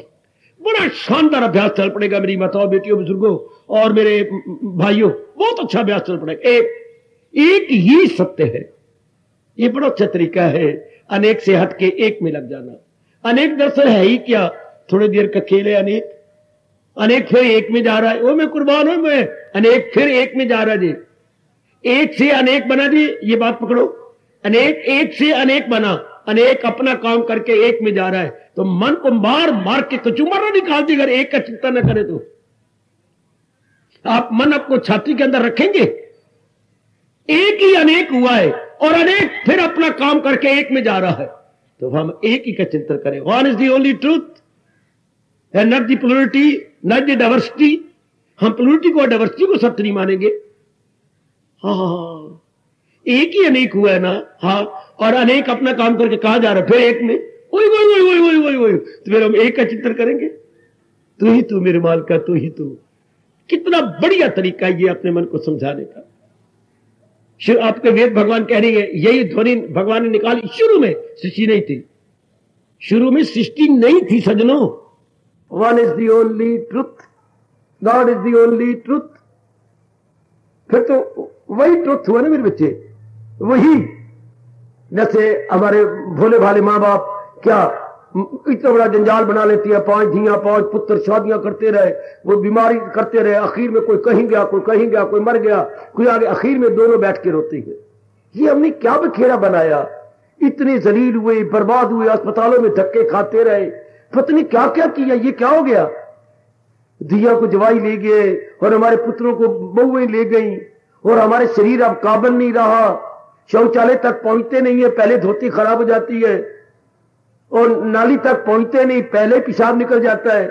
Speaker 1: बड़ा शानदार अभ्यास चल पड़ेगा मेरी माताओं, बेटियों, बुजुर्गों और मेरे भाइयों, बहुत अच्छा अभ्यास चल पड़ेगा। एक ही सत्य है, ये बड़ा अच्छा तरीका है अनेक से हट के एक में लग जाना। अनेक दरअसल है ही क्या, थोड़ी देर का खेल है। अनेक अनेक फिर एक में जा रहा है, वो मैं कुर्बान हूं, मैं अनेक फिर एक में जा रहा जी। एक से अनेक बना जी, ये बात पकड़ो। अनेक एक से अनेक बना, अनेक अपना काम करके एक में जा रहा है, तो मन को मार मार के कचूमर निकाल दी। अगर एक का चिंतन न करे तो आप मन आपको छाती के अंदर रखेंगे। एक ही अनेक हुआ है, और अनेक फिर अपना काम करके एक में जा रहा है, तो हम एक ही का चिंतन करें। One is the only truth, not the plurality, not the diversity. हम प्लूरिटी को और डाइवर्सिटी को सत्य नहीं मानेंगे। हाँ, एक ही अनेक हुआ है ना। हाँ, और अनेक अपना काम करके कहा जा रहा है, फिर एक में वही वही वही वही वही वही वही, तो फिर हम एक का चिंतन करेंगे। तू ही तू मेरे माल का, तू ही तू। कितना बढ़िया तरीका है ये अपने मन को समझाने का। आपके वेद भगवान कह रही है, यही ध्वनि भगवान ने निकाली। शुरू में सृष्टि नहीं थी, शुरू में सृष्टि नहीं थी सजनों। One is the only truth, God is the only truth. फिर तो वही ट्रुथ हुआ ना मेरे बच्चे, वही। जैसे हमारे भोले भाले माँ बाप क्या इतना बड़ा जंजाल बना लेती है, 5 धियां 5 पुत्र, शादियां करते रहे, वो बीमारी करते रहे, आखिर में कोई कहीं गया, कोई कहीं गया, कोई मर गया, कोई आगे, आखिर में दोनों बैठ के रोती है। ये हमने क्या बखेड़ा बनाया, इतने जलील हुए, बर्बाद हुए, अस्पतालों में धक्के खाते रहे, पत्नी क्या क्या किया, ये क्या हो गया। धिया को जवाई ले गए, और हमारे पुत्रों को बहुएं ले गई, और हमारे शरीर अब काबल नहीं रहा, शौचालय तक पहुंचते नहीं है, पहले धोती खराब हो जाती है, और नाली तक पहुंचते नहीं, पहले पेशाब निकल जाता है।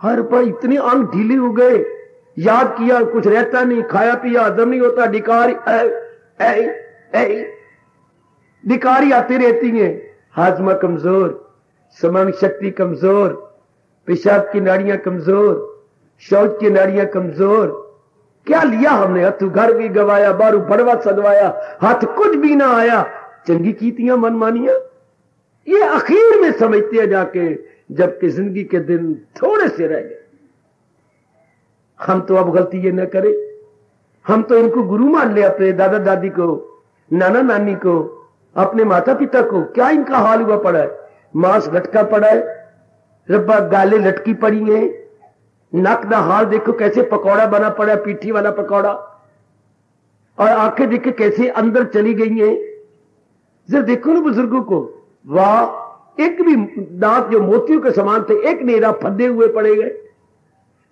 Speaker 1: हर पर इतने अंग ढीले हो गए, याद किया कुछ रहता नहीं, खाया पिया हजम नहीं होता, डिकारी आती रहती है, हाजमा कमजोर, समंग शक्ति कमजोर, पेशाब की नाड़ियां कमजोर, शौच की नाड़ियां कमजोर। क्या लिया हमने, हथु घर भी गवाया, बारू बड़वा सदवाया, हाथ कुछ भी ना आया, चंगी कीतियां मन मानिया। ये आखिर में समझते हैं जाके, जबकि जिंदगी के दिन थोड़े से रह गए। हम तो अब गलती ये न करें, हम तो इनको गुरु मान ले, अपने दादा दादी को, नाना नानी को, अपने माता पिता को। क्या इनका हाल हुआ पड़ा है, मांस लटका पड़ा है, रब्बा गाले लटकी पड़ी है, नक ना हाल देखो कैसे पकौड़ा बना पड़ा है, पीठी वाला पकौड़ा, और आंखें देखे कैसे अंदर चली गई हैं। जरा देखो ना बुजुर्गों को, वाह, एक भी दांत जो मोतियों के समान थे एक नेरा फंदे हुए पड़े गए।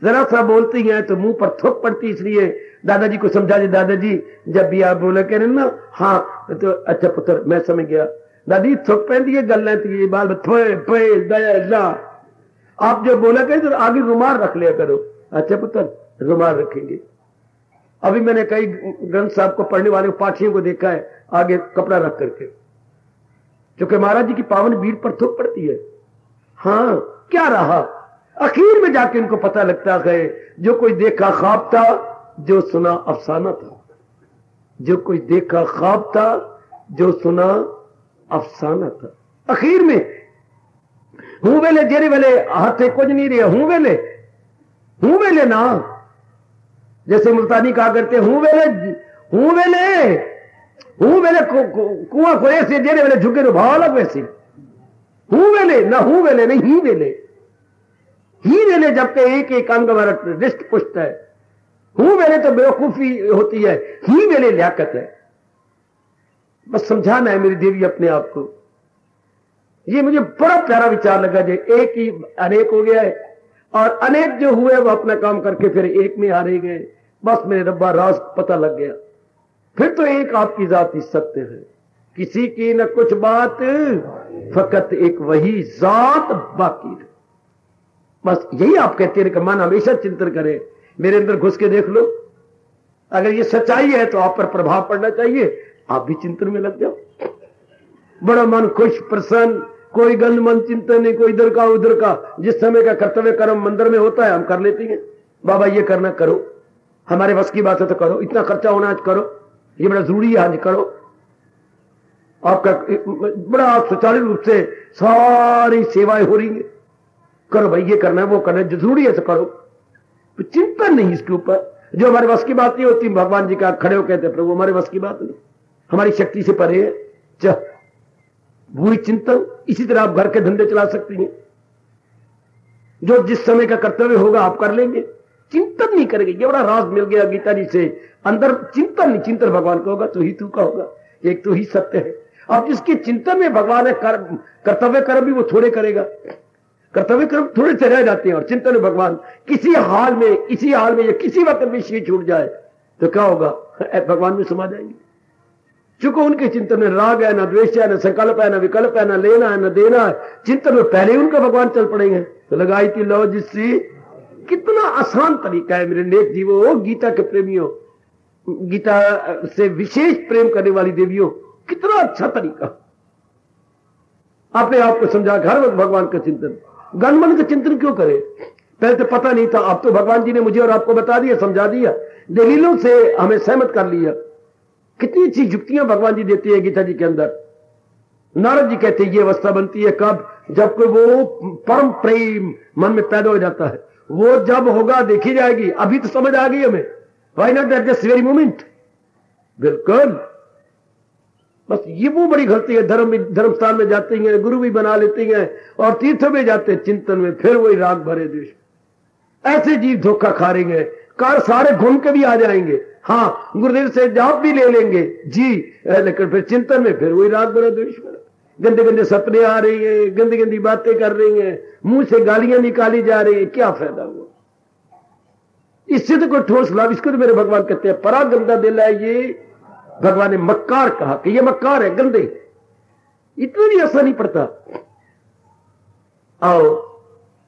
Speaker 1: जरा सा बोलती हैं तो मुंह पर थूक पड़ती, इसलिए दादाजी को समझा दे, दादाजी जब भी आप बोला करें ना हाँ तो अच्छा पुत्र मैं समझ गया, दादी थूक पहनती है गल बाल दया, आप जब बोला करें तो आगे रुमाल रख लिया करो। अच्छा पुत्र रुमाल रखेंगे। अभी मैंने कई ग्रंथ साहब को पढ़ने वाले पाठियों को देखा है आगे कपड़ा रख करके, क्योंकि महाराज जी की पावन भीड़ पर थूक पड़ती है। हाँ क्या रहा, आखिर में जाके इनको पता लगता है जो कोई देखा ख्वाब था, जो सुना अफसाना था। जो कोई देखा ख्वाब था, जो सुना अफसाना था। आखिर में हूं वेले जेरे वेले हाथे कुछ नहीं रहा, हूं वेले ना, जैसे मुल्तानी कहा करते हूं वेले कुआं को ऐसे जेरे वेले झुके भाव अलग, वैसे हूं वेले ना, हूं वेले नहीं ही वेले जबकि एक एक अंग रिष्ट पुष्ट है। हूं वेले तो बेवकूफी होती है, ही वेले लियाकत है। बस समझाना है मेरी देवी अपने आप को। ये मुझे बड़ा प्यारा विचार लगा, जो एक ही अनेक हो गया है, और अनेक जो हुए वो अपना काम करके फिर एक में हारे गए। बस मेरे रब्बा राज पता लग गया, फिर तो एक आपकी जात ही सत्य है, किसी की न कुछ बात, फकत एक वही जात बाकी है। बस यही आप कहते हैं कि मन हमेशा चिंतन करें। मेरे अंदर घुस के देख लो, अगर ये सच्चाई है तो आप पर प्रभाव पड़ना चाहिए, आप भी चिंतन में लग जाओ। बड़ा मन खुश प्रसन्न, कोई गंद मन चिंतन नहीं, कोई इधर का उधर का। जिस समय का कर्तव्य कर्म मंदिर में होता है हम कर लेते हैं, बाबा ये करना करो, हमारे बस की बात है तो करो, इतना खर्चा होना आज करो, ये बड़ा जरूरी है आज करो। आपका बड़ा सुचारू रूप से सारी सेवाएं हो रही है, करो भाई, ये करना है वो करना है, जो जरूरी है तो करो। तो चिंतन नहीं इसके ऊपर, जो हमारे बस की बात नहीं होती, भगवान जी का खड़े हो कहते प्रभु हमारे बस की बात नहीं, हमारी शक्ति से परे है। वही चिंतन, इसी तरह आप घर के धंधे चला सकती हैं, जो जिस समय का कर्तव्य होगा आप कर लेंगे, चिंतन नहीं करेंगे। ये बड़ा राज मिल गया गीता जी से, अंदर चिंतन नहीं, चिंतन भगवान का होगा तो ही तू का होगा, एक तो ही सत्य है। अब जिसके चिंतन में भगवान है, कर्तव्य कर्म भी वो थोड़े करेगा, कर्तव्य कर्म थोड़े से रह जाते हैं, और चिंतन में भगवान किसी हाल में, इसी हाल में या किसी वक्त में श्री छूट जाए तो क्या होगा, भगवान में समा जाएंगे। चूंकि उनके चिंतन में राग है, ना द्वेष है, ना संकल्प है, ना विकल्प है, ना लेना है, ना देना है, चिंतन में पहले ही उनका भगवान चल पड़ेंगे। तो लगाई थी लो जिससे, कितना आसान तरीका है मेरे नेक जीवों, गीता के प्रेमियों, गीता से विशेष प्रेम करने वाली देवियों, कितना अच्छा तरीका। अपने आप को समझा, हर वक्त भगवान का चिंतन, गन मन का चिंतन क्यों करे, पहले तो पता नहीं था, अब तो भगवान जी ने मुझे और आपको बता दिया, समझा दिया, दलीलों से हमें सहमत कर लिया। कितनी अच्छी युक्तियां भगवान जी देती है गीता जी के अंदर। नारद जी कहते हैं ये अवस्था बनती है कब, जब कोई वो परम प्रेम मन में पैदा हो जाता है, वो जब होगा देखी जाएगी। अभी तो समझ आ गई हमें, why not that this very moment. बिल्कुल, बस ये वो बड़ी गलती है, धर्म स्थान में जाते हैं, गुरु भी बना लेते हैं, और तीर्थों में जाते हैं, चिंतन में फिर वही राग भरे देश। ऐसे जीव धोखा खा रहे हैं, कार सारे घूम के भी आ जाएंगे, हाँ गुरुदेव से जाप भी ले लेंगे जी, लेकिन फिर चिंतन में फिर वही राग भरे द्वेष भरे, गंदे गंदे सपने आ रही हैं, गंदी गंदी बातें कर रही हैं, मुंह से गालियां निकाली जा रही है, क्या फायदा हुआ, इससे तो कोई ठोस लाभ। इसको तो मेरे भगवान कहते हैं परा गंदा दिल है ये, भगवान ने मक्कार कहा कि ये मक्कार है, गंदे, इतना भी असर नहीं पड़ता। आओ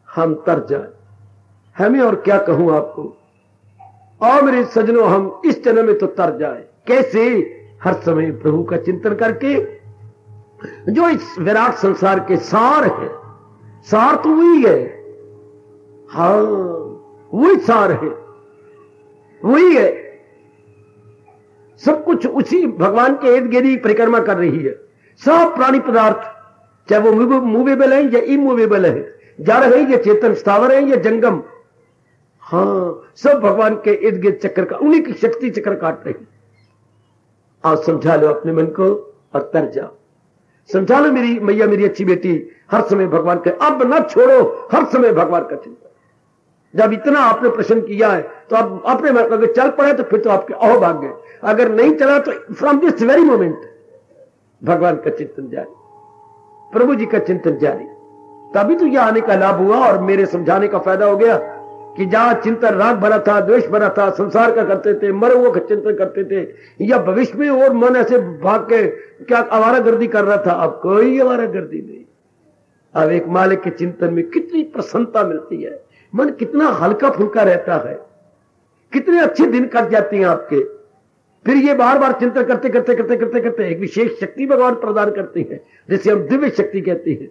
Speaker 1: हम तर जाए, हमें और क्या कहूं आपको, और मेरे सजनों हम इस जन्म में तो तर जाए। कैसे, हर समय प्रभु का चिंतन करके, जो इस विराट संसार के सार है, सार तो वही है, हाँ वही सार है, वही है, सब कुछ उसी भगवान के इर्द गिर्द परिक्रमा कर रही है। सब प्राणी पदार्थ, चाहे वो मूवेबल है या इमूवेबल है, जड़ है या चेतन, स्थावर है या जंगम, हाँ, सब भगवान के इर्द गिर्द चक्कर का, उन्हीं की शक्ति चक्कर काट रही। आप समझा लो अपने मन को और तर जाओ। समझा लो मेरी मैया, मेरी अच्छी बेटी, हर समय भगवान का, अब न छोड़ो, हर समय भगवान का चिंतन। जब इतना आपने प्रश्न किया है तो आप अपने अगर चल पड़े तो फिर तो आपके अहोभाग्य, अगर नहीं चला तो फ्रॉम दिस वेरी मोमेंट भगवान का चिंतन जारी, प्रभु जी का चिंतन जारी। तभी तो यह आने का लाभ हुआ और मेरे समझाने का फायदा हो गया कि जहां चिंतन राग भरा था, द्वेष भरा था, संसार का करते थे, मरे हुए का चिंतन करते थे, या भविष्य में और मन ऐसे भाग के क्या आवारागर्दी कर रहा था, अब कोई आवारागर्दी नहीं। अब एक मालिक के चिंतन में कितनी प्रसन्नता मिलती है, मन कितना हल्का फुल्का रहता है, कितने अच्छे दिन कट जाते हैं आपके। फिर ये बार बार चिंतन करते करते करते करते करते एक विशेष शक्ति भगवान प्रदान करते हैं, जिसे हम दिव्य शक्ति कहते हैं।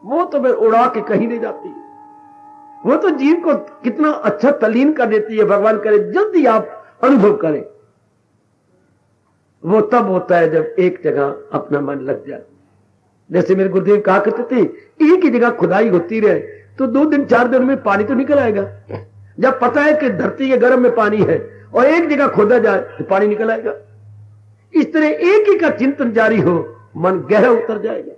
Speaker 1: वो तो मैं उड़ा के कहीं नहीं जाती, वो तो जीव को कितना अच्छा तल्लीन कर देती है। भगवान करे जल्दी आप अनुभव करें। वो तब होता है जब एक जगह अपना मन लग जाए। जैसे मेरे गुरुदेव कहा करते थे, एक ही जगह खुदाई होती रहे तो 2 दिन 4 दिन में पानी तो निकल आएगा। जब पता है कि धरती के गर्भ में पानी है और एक जगह खोदा जाए तो पानी निकल आएगा। इस तरह एक ही का चिंतन जारी हो, मन गहरा उतर जाएगा।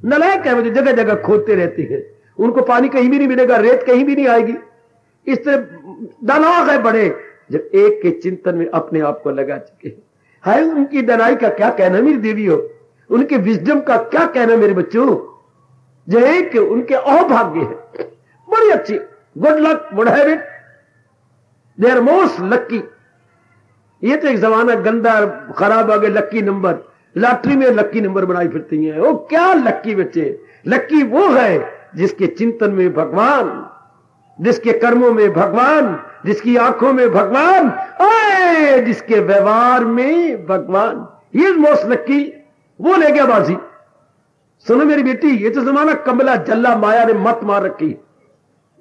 Speaker 1: नलायक है वो जो जगह जगह खोदते रहते हैं, उनको पानी कहीं भी नहीं मिलेगा, रेत कहीं भी नहीं आएगी। इस तरह दानव है बड़े, जब एक के चिंतन में अपने आप को लगा चुके हैं। है उनकी दनाई का क्या कहना मेरी देवी हो, उनके विजडम का क्या कहना मेरे बच्चों, जो एक उनके अहोभाग्य है। बड़ी अच्छी, good luck, good habit, they are most lucky. ये तो एक जमाना गंदा खराब आ गया, लक्की नंबर, लॉटरी में लक्की नंबर बनाई फिरती हैं। वो क्या लक्की बच्चे, लक्की वो है जिसके चिंतन में भगवान, जिसके कर्मों में भगवान, जिसकी आंखों में भगवान, जिसके व्यवहार में भगवान। ये मोस्ट लक्की, वो ले गया बाजी। सुनो मेरी बेटी, ये तो जमाना कमला जल्ला माया ने मत मार रखी।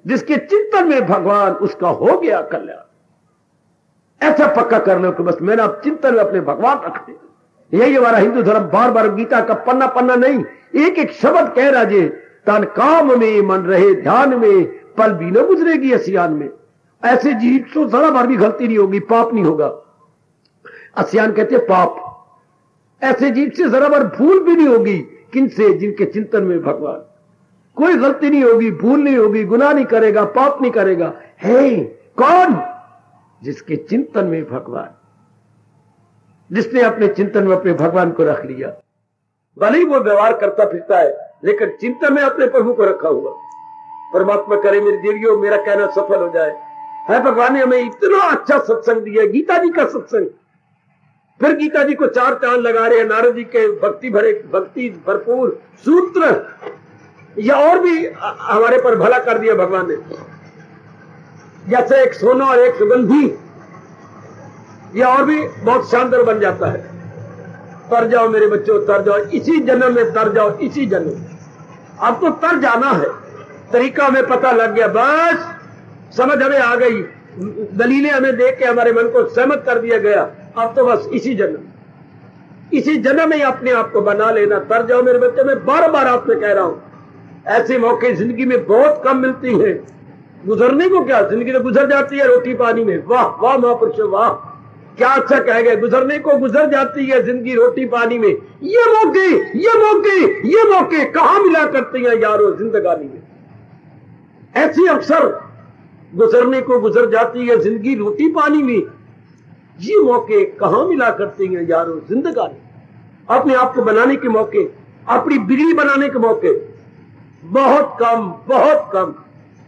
Speaker 1: जिसके चिंतन में भगवान, उसका हो गया कल्याण। ऐसा पक्का कर लो कि बस मैंने अब चिंतन में अपने भगवान रखते। यही हमारा हिंदू धर्म बार बार गीता का पन्ना पन्ना नहीं, एक एक शब्द कह रहा जे, तन काम में मन रहे ध्यान में, पल भी न गुजरेगी असियान में। ऐसे जीव तो जरा बार भी गलती नहीं होगी, पाप नहीं होगा। असियान कहते पाप। ऐसे जीव से जरा बार भूल भी नहीं होगी, किनसे, जिनके चिंतन में भगवान। कोई गलती नहीं होगी, भूल नहीं होगी, गुनाह नहीं करेगा, पाप नहीं करेगा। है कौन? जिसके चिंतन में भगवान, जिसने अपने चिंतन में अपने भगवान को रख लिया। भले ही वो व्यवहार करता फिरता है, लेकिन चिंतन में अपने प्रभु को रखा हुआ। परमात्मा करे मेरी देवियों मेरा कहना सफल हो जाए। है भगवान ने हमें इतना अच्छा सत्संग दिया, गीता जी का सत्संग। फिर गीता जी को 4 चांद लगा रहे हैं, नारद जी के भक्ति भरपूर सूत्र, या और भी हमारे पर भला कर दिया भगवान ने। जैसे एक सोना और एक सुगंधी, यह और भी बहुत शानदार बन जाता है। तर जाओ मेरे बच्चों, तर जाओ, इसी जन्म में तर जाओ, इसी जन्म। अब तो तर जाना है, तरीका हमें पता लग गया, बस समझ हमें आ गई, दलीलें हमें देख के हमारे मन को सहमत कर दिया गया। अब तो बस इसी जन्म में ही अपने आप को बना लेना। तर जाओ मेरे बच्चे, मैं बार बार आपसे कह रहा हूं, ऐसे मौके जिंदगी में बहुत कम मिलती हैं। गुजरने को क्या, जिंदगी तो गुजर जाती है रोटी पानी में। वाह वाह महापुरुष, वाह क्या अच्छा कह गए। गुजरने को गुजर जाती है जिंदगी रोटी पानी में। ये मौके कहां मिला करते हैं यारो जिंदगानी में। ऐसे अवसर गुजरने को गुजर जाती है जिंदगी रोटी पानी में, ये मौके कहां मिला करते हैं यारो जिंदगानी। अपने आप को बनाने के मौके, अपनी बिगड़ी बनाने के मौके बहुत कम, बहुत कम।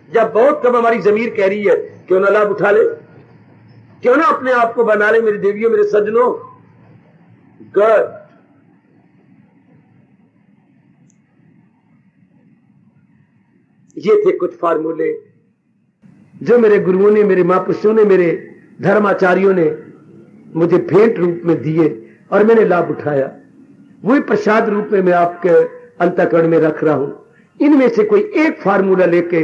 Speaker 1: जब बहुत कम हमारी जमीर कह रही है क्यों ना लाभ उठा ले, क्यों ना अपने आप को बना ले मेरी देवियों मेरे सज्जनों। गुड। ये थे कुछ फार्मूले जो मेरे गुरुओं ने, मेरे महापुरुषों ने, मेरे धर्माचार्यों ने मुझे भेंट रूप में दिए और मैंने लाभ उठाया। वही प्रसाद रूप में मैं आपके अंतःकरण में रख रहा हूं। इनमें से कोई एक फार्मूला लेके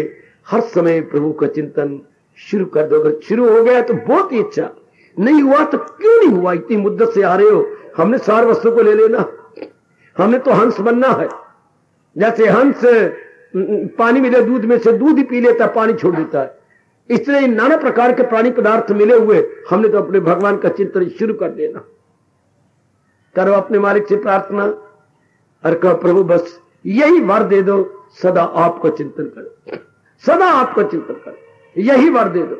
Speaker 1: हर समय प्रभु का चिंतन शुरू कर दो। अगर शुरू हो गया तो बहुत ही अच्छा, नहीं हुआ तो क्यों नहीं हुआ, इतनी मुद्दत से आ रहे हो। हमने सार वस्तु को ले लेना, हमने तो हंस बनना है। जैसे हंस पानी मिले दूध में से दूध ही पी लेता, पानी छोड़ देता है। इसलिए नाना प्रकार के प्राणी पदार्थ मिले हुए, हमने तो अपने भगवान का चिंतन शुरू कर देना। करो अपने मालिक से प्रार्थना और कहो प्रभु बस यही वर दे दो, सदा आपको चिंतन करो, सदा आपको चिंतन करो, यही वर दे दो,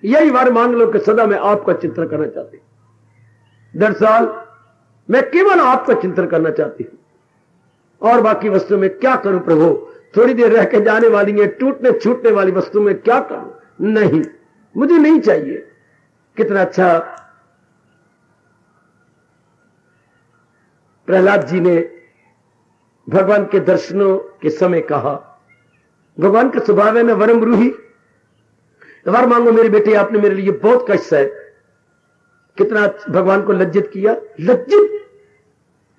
Speaker 1: यही वर मांग लो कि सदा मैं आपका चिंतन करना चाहती हूं। दरअसल मैं केवल आपका चिंतन करना चाहती हूं, और बाकी वस्तु में क्या करूं प्रभु, थोड़ी देर रह के जाने वाली है, टूटने छूटने वाली वस्तु में क्या करूं, नहीं, मुझे नहीं चाहिए। कितना अच्छा प्रहलाद जी ने भगवान के दर्शनों के समय कहा, भगवान के स्वभाव है न वरम रूही, वर मांगो मेरे बेटे, आपने मेरे लिए बहुत कष्ट है। कितना भगवान को लज्जित किया, लज्जित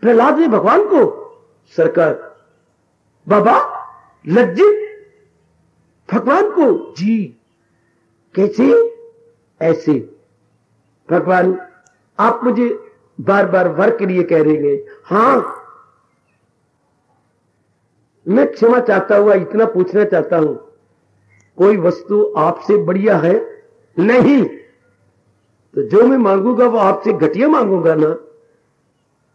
Speaker 1: प्रहलाद ने भगवान को, सरकार बाबा लज्जित भगवान को, जी कैसे, ऐसे भगवान आप मुझे बार बार वर के लिए कह रहे हैं, हां मैं क्षमा चाहता हुआ इतना पूछना चाहता हूं, कोई वस्तु आपसे बढ़िया है? नहीं, तो जो मैं मांगूंगा वो आपसे घटिया मांगूंगा ना।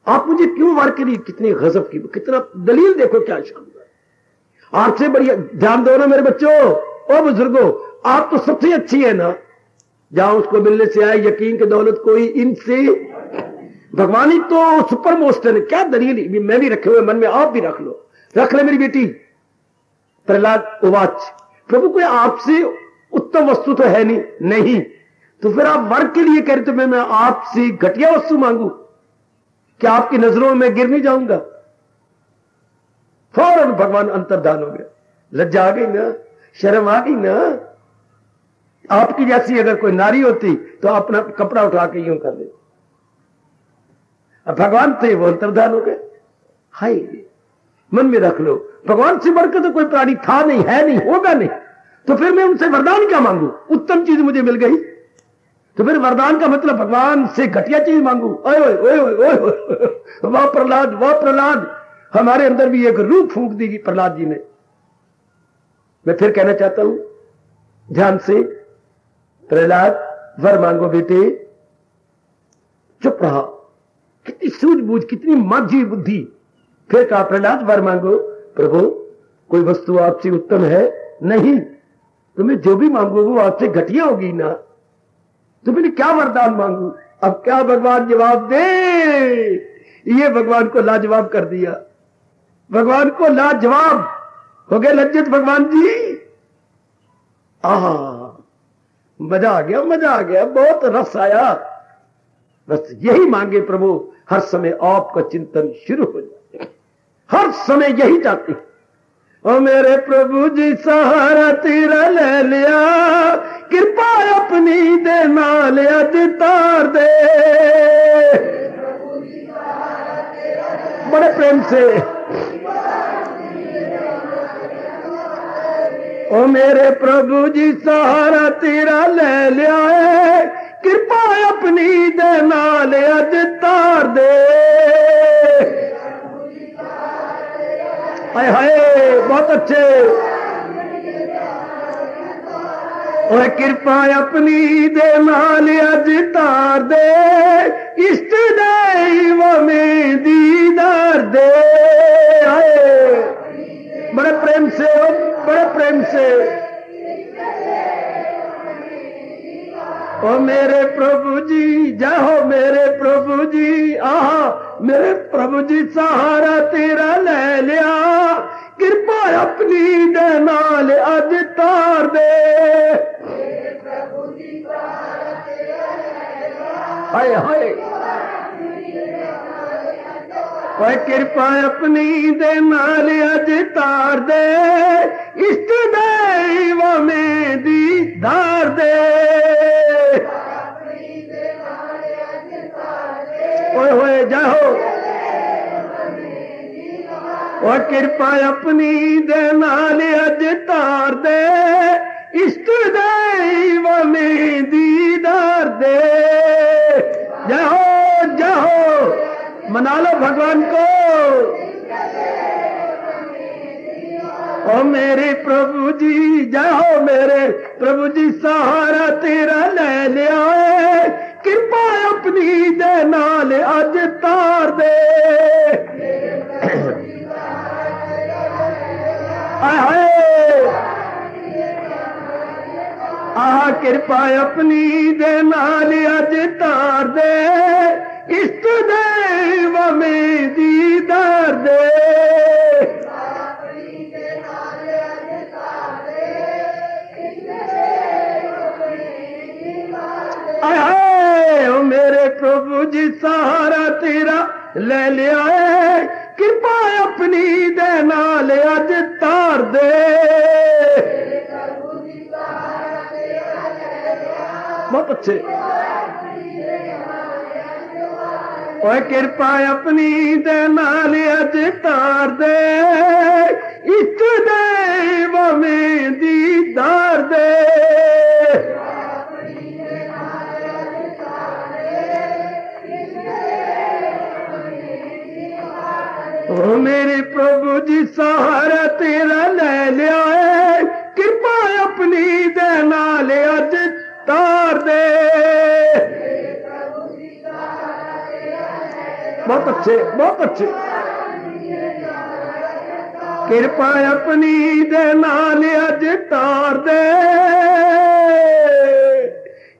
Speaker 1: आप मुझे क्यों वर के लिए, कितनी गजब की, कितना दलील देखो क्या शानदार, आपसे बढ़िया। ध्यान दो ना मेरे बच्चों, ओ बुजुर्गों, आप तो सबसे अच्छी है ना, जहां उसको मिलने से आए यकीन की दौलत कोई इनसे, भगवान ही तो सुपर मोस्ट है। क्या दलील, मैं भी रखे हुए मन में, आप भी रख लो, रख ले मेरी बेटी। प्रहलाद उवाच, प्रभु कोई आपसे उत्तम वस्तु तो है नहीं, नहीं, तो फिर आप वर के लिए कह रहे, तो मैं आपसे घटिया वस्तु मांगू, क्या आपकी नजरों में गिर नहीं जाऊंगा? फौरन भगवान अंतर्धान हो गया, लज्जा आ गई ना, शर्म आ गई ना। आपकी जैसी अगर कोई नारी होती तो अपना कपड़ा उठा के यूं कर दे, अब भगवान थे वो अंतर्धान हो गए। हाय, मन में रख लो, भगवान से बढ़कर तो कोई प्राणी था नहीं, है नहीं, होगा नहीं, तो फिर मैं उनसे वरदान क्या मांगू? उत्तम चीज मुझे मिल गई, तो फिर वरदान का मतलब भगवान से घटिया चीज मांगू? ओए ओए ओए ओए ओए, वाह प्रहलाद, वाह प्रहलाद, हमारे अंदर भी एक रूह फूंक दी प्रहलाद जी ने। मैं फिर कहना चाहता हूं ध्यान से, प्रहलाद वर मांगो बेटे। चुप रहा, कितनी सूझबूझ, कितनी माझी बुद्धि। फिर कहा प्रहलाद वर मांगो। प्रभु कोई वस्तु आपसे उत्तम है? नहीं, तो मैं जो भी मांगू वो आपसे घटिया होगी ना, तो मैंने क्या वरदान मांगू? अब क्या भगवान जवाब दे? ये भगवान को लाजवाब कर दिया, भगवान को लाजवाब हो गए, लज्जित भगवान जी। आहा, मजा आ गया, मजा आ गया, बहुत रस आया। बस यही मांगे प्रभु, हर समय आपका चिंतन शुरू हो जाए, हर समय यही चाहती। ओ मेरे प्रभु जी सहारा तेरा ले लिया, कृपा अपनी दे नाल अज तार दे। बड़े प्रेम से, ओ मेरे प्रभु जी सहारा तेरा ले लिया है, कृपा अपनी दे नाल अज तार दे। हाय हाय, बहुत अच्छे। और कृपा अपनी दे नाल अज तार दे, इष्ट दैव में दीदार दे। हाय, बड़े प्रेम से, बड़े प्रेम से। ओ मेरे प्रभु जी, जाओ मेरे प्रभु जी, आहा मेरे प्रभु जी सहारा तेरा ले लिया, कृपा अपनी दे नाल अज तार दे। हाय हाय, ओए कृपा अपनी दे नाल अज तार दे, इष्ट दैव में दीदार दे। ओए होए जाओ, और कृपा अपनी दे नाल अज तार दे, इष्ट दैव में दीदार दे। जाओ जाओ, मना लो भगवान को। ओ मेरे प्रभु जी जय हो मेरे प्रभु जी सहारा तेरा ले लिया है कृपा अपनी दे नाल अज तार दे आह कृपा अपनी दे नाल अज तार दे इष्ट देव में दीदार दे ओ मेरे प्रभु जी सहारा तेरा ले लिया है कृपा अपनी दे नाल अज तार दे बहुत अच्छे ओए कृपा अपनी दे नाल अज तार दे इष्ट देव में दीदार दे ओ मेरे प्रभु जी सहारा तेरा ले लिया है कृपा अपनी दे नाल अज तार दे बहुत अच्छे बहुत अच्छे कृपा अपनी दे नाल अज तार दे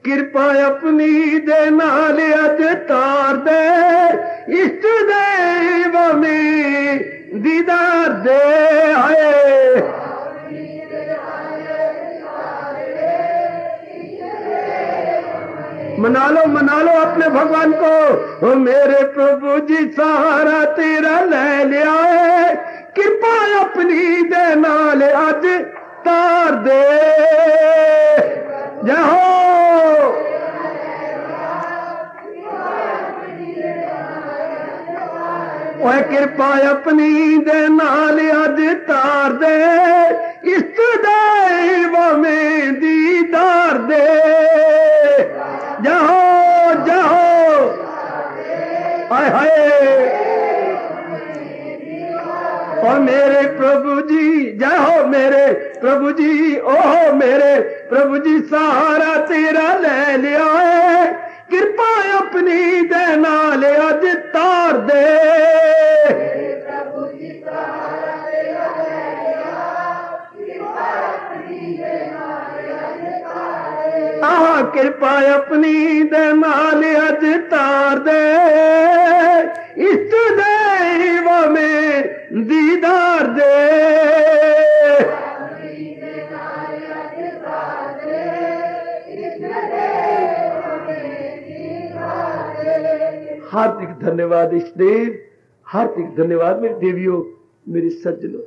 Speaker 1: कृपा अपनी दे नाल अज तार दे इष्ट देव में दीदार दे आए मना लो अपने भगवान को ओ मेरे प्रभु जी सहारा तेरा ले लिया है कृपा अपनी दे नाल अज तार दे जय हो ओए कृपा अपनी दे नाल अज तार दे इष्ट देव में दीदार दे जाओ जाओ हाय हाय ओ मेरे प्रभु जी जय हो मेरे प्रभु जी ओहो मेरे प्रभु जी सहारा तेरा ले लिया है कृपा अपनी दे नाल अज तार दे आह कृपा अपनी दे नाल अज तार दे इष्ट देव में दीदार दे हार्दिक धन्यवाद इष्टदेव हार्दिक धन्यवाद मेरी देवियों मेरे सज्जनों